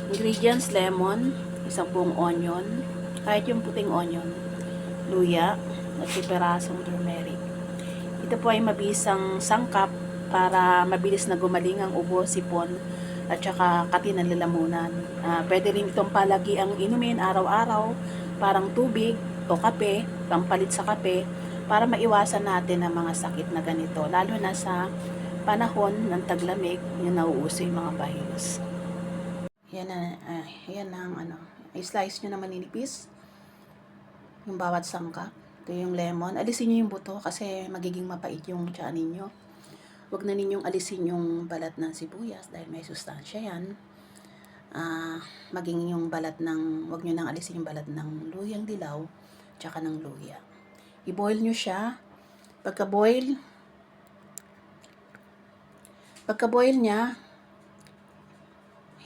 Ingredients: lemon, isang buong onion, kahit yung puting onion, luya, at pirasong turmeric. Ito po ay mabisang sangkap para mabilis na gumaling ang ubo, sipon, at saka kati ng lalamunan. Pwede rin itong palagi ang inumin araw-araw, parang tubig o kape, pampalit sa kape, para maiwasan natin ang mga sakit na ganito, lalo na sa panahon ng taglamig, yung nauuso yung mga virus. Yan ang i-slice nyo na maninipis yung bawat sangkap. Ito yung lemon. Alisin nyo yung buto kasi magiging mapait yung tiyan ninyo. Huwag na ninyong alisin yung balat ng sibuyas dahil may sustansya yan. Maging yung balat ng, huwag nyo nang alisin yung balat ng luyang dilaw tsaka ng luya. I-boil nyo siya. Pagka-boil niya,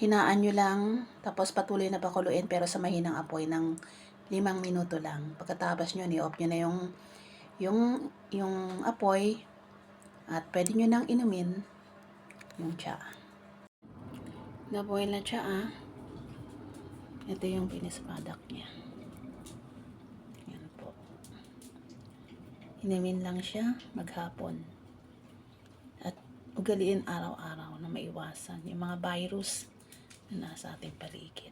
hinaan nyo lang, tapos patuloy na pakuluin pero sa mahinang apoy ng 5 minuto lang. Pagkatapos nyo, i-off nyo na yung apoy at pwede nyo nang inumin yung tsa. Na-boil na tsa. Ito yung finished product niya. Yan po. Inumin lang siya maghapon. At ugaliin araw-araw na maiwasan yung mga virus na nasa ating paligid.